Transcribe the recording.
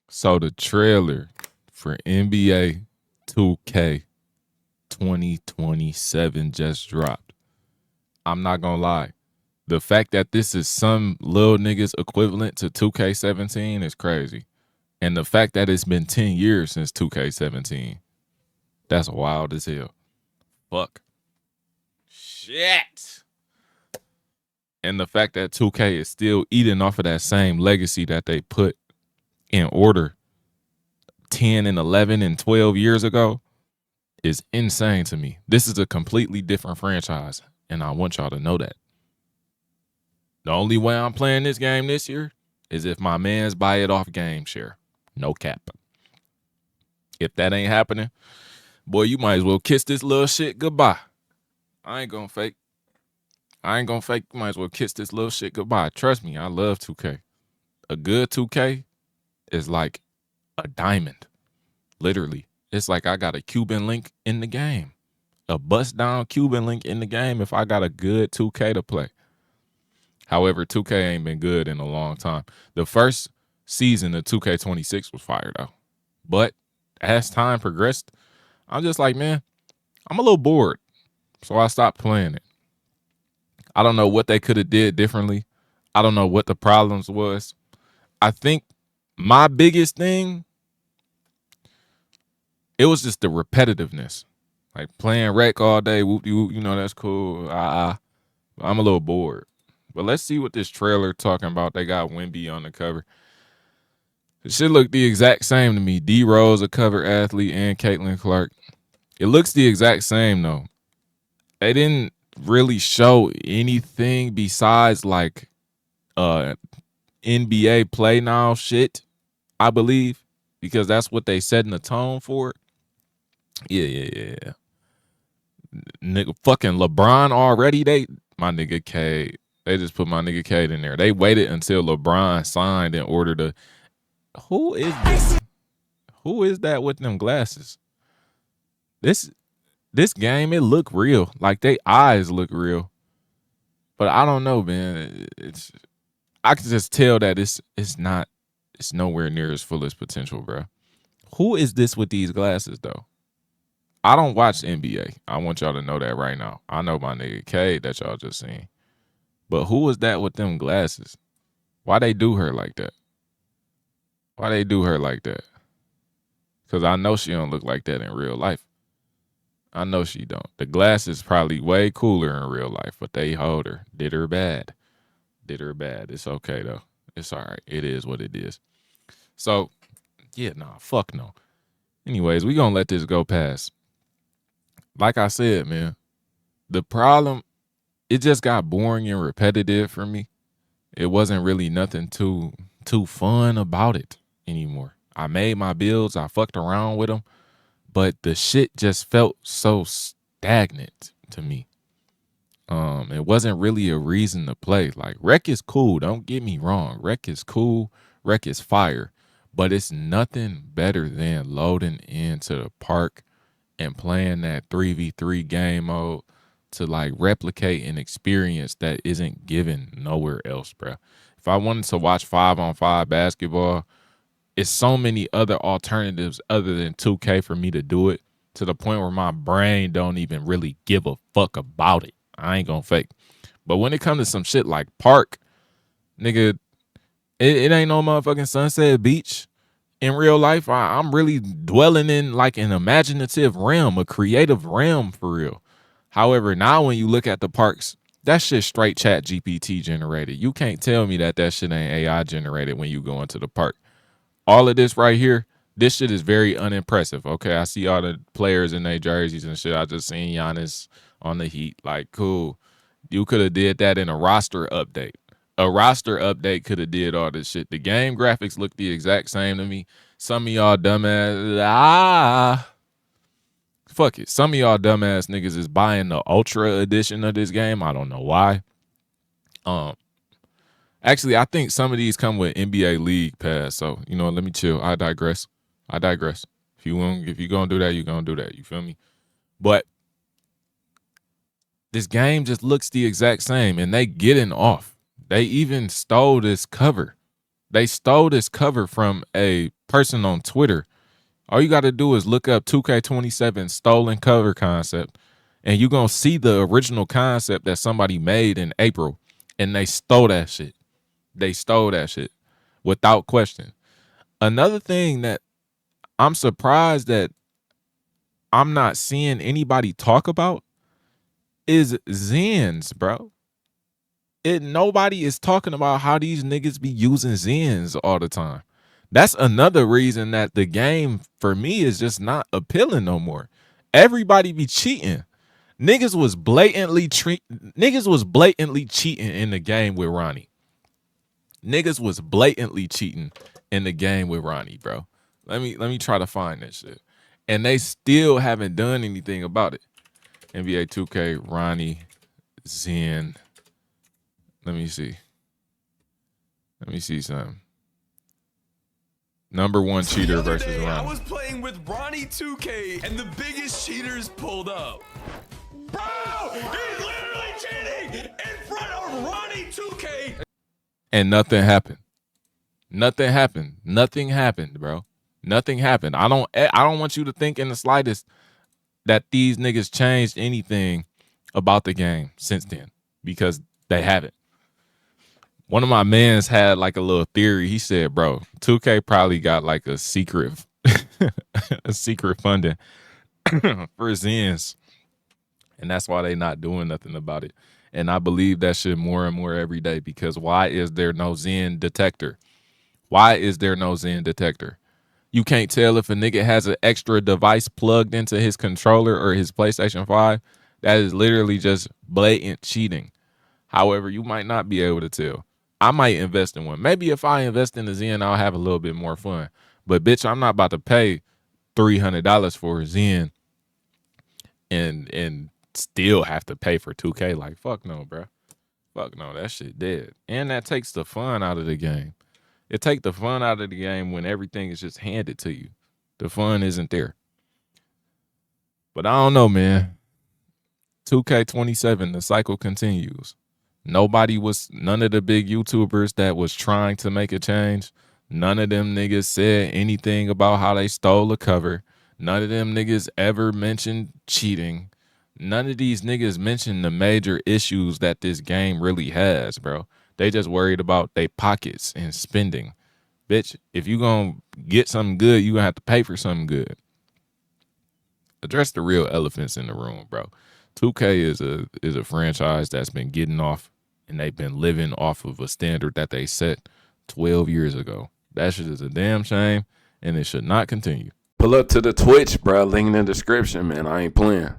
So the trailer for NBA 2K 2027 just dropped. I'm not gonna lie. The fact that this is some little niggas equivalent to 2K17 is crazy. And the fact that it's been 10 years since 2K17, that's wild as hell. Fuck. Shit. And the fact that 2K is still eating off of that same legacy that they put in order 10 and 11 and 12 years ago is insane to me. This is a completely different franchise, and I want y'all to know that. The only way I'm playing this game this year is if my mans buy it off game share. No cap. If that ain't happening, boy, you might as well kiss this little shit goodbye. I ain't gonna fake. You might as well kiss this little shit goodbye. Trust me, I love 2K. A good 2K is like a diamond. Literally. It's like I got a Cuban link in the game. A bust down Cuban link in the game if I got a good 2K to play. However, 2K ain't been good in a long time. The first season of 2K26 was fire though. But as time progressed, I'm just like, man, I'm a little bored. So I stopped playing it. I don't know what they could have did differently. I don't know what the problems was. I think my biggest thing, it was just the repetitiveness. Like playing rec all day, whoop de whoop, that's cool. I'm a little bored. But let's see what this trailer talking about. They got Wemby on the cover. It should look the exact same to me. D Rose, a cover athlete, and Caitlin Clark. It looks the exact same though. They didn't really show anything besides like NBA play now shit, I believe, because that's what they setting the tone for. Yeah. Nigga, fucking LeBron already. My nigga Cade. They just put my nigga Cade in there. They waited until LeBron signed in order to. Who is this? Who is that with them glasses? This game, it look real. Like they eyes look real. But I don't know, man. I can just tell that it's nowhere near its fullest potential, bro. Who is this with these glasses though? I don't watch NBA. I want y'all to know that right now. I know my nigga K that y'all just seen. But who is that with them glasses? Why they do her like that? Because I know she don't look like that in real life. I know she don't. The glasses probably way cooler in real life, but they hold her. Did her bad. It's okay though. It's all right. It is what it is. So, yeah, nah, fuck no. Anyways, we gonna let this go past. Like I said, man, the problem, it just got boring and repetitive for me. It wasn't really nothing too fun about it anymore. I made my builds, I fucked around with them, but the shit just felt so stagnant to me. It wasn't really a reason to play. Like Rec is cool, don't get me wrong. Rec is cool, Rec is fire, but it's nothing better than loading into the park and playing that 3v3 game mode to like replicate an experience that isn't given nowhere else, bro. If I wanted to watch 5-on-5 basketball, it's so many other alternatives other than 2K for me to do it, to the point where my brain don't even really give a fuck about it. I ain't gonna fake. But when it comes to some shit like Park, nigga, it ain't no motherfucking Sunset Beach. In real life, I'm really dwelling in like an imaginative realm, a creative realm for real. However, now when you look at the parks, that shit straight chat GPT generated. You can't tell me that shit ain't AI generated when you go into the park. All of this right here, this shit is very unimpressive. Okay, I see all the players in their jerseys and shit. I just seen Giannis on the Heat. Like, cool. You could have did that in a roster update. A roster update could have did all this shit. The game graphics look the exact same to me. Some of y'all dumbass, fuck it. Some of y'all dumbass niggas is buying the ultra edition of this game. I don't know why. Actually, I think some of these come with NBA League Pass. So, let me chill. I digress. If you gonna do that, you gonna do that. You feel me? But this game just looks the exact same, and they getting off. They even stole this cover. They stole this cover from a person on Twitter. All you got to do is look up 2K27 stolen cover concept, and you're going to see the original concept that somebody made in April, and they stole that shit. They stole that shit without question. Another thing that I'm surprised that I'm not seeing anybody talk about is Zens, bro. Nobody is talking about how these niggas be using Zens all the time. That's another reason that the game for me is just not appealing no more. Everybody be cheating. Niggas was blatantly cheating in the game with Ronnie. Niggas was blatantly cheating in the game with Ronnie, bro. Let me try to find that shit. And they still haven't done anything about it. NBA 2K Ronnie Zen. Let me see. Let me see something. Number one cheater versus Ronnie. I was playing with Ronnie 2K and the biggest cheaters pulled up. Bro, he's literally cheating in front of Ronnie 2K. And nothing happened. Nothing happened. Nothing happened, bro. Nothing happened. I don't want you to think in the slightest that these niggas changed anything about the game since then, because they haven't. One of my mans had like a little theory. He said, bro, 2K probably got like a secret a secret funding for Zens. And that's why they not doing nothing about it. And I believe that shit more and more every day, because why is there no Zen detector? Why is there no Zen detector? You can't tell if a nigga has an extra device plugged into his controller or his PlayStation 5. That is literally just blatant cheating. However, you might not be able to tell. I might invest in one. Maybe if I invest in a Zen, I'll have a little bit more fun. But bitch, I'm not about to pay $300 for a Zen and still have to pay for 2K. Like, fuck no, bro. Fuck no, that shit dead. And that takes the fun out of the game. It takes the fun out of the game when everything is just handed to you. The fun isn't there. But I don't know, man. 2K27, the cycle continues. None of the big YouTubers that was trying to make a change, none of them niggas said anything about how they stole a cover. None of them niggas ever mentioned cheating. None of these niggas mentioned the major issues that this game really has, bro. They just worried about their pockets and spending. Bitch, if you gonna get something good, you gonna have to pay for something good. Address the real elephants in the room, bro. 2K is a franchise that's been getting off, and they've been living off of a standard that they set 12 years ago. That shit is a damn shame, and it should not continue. Pull up to the Twitch, bro. Link in the description, man. I ain't playing.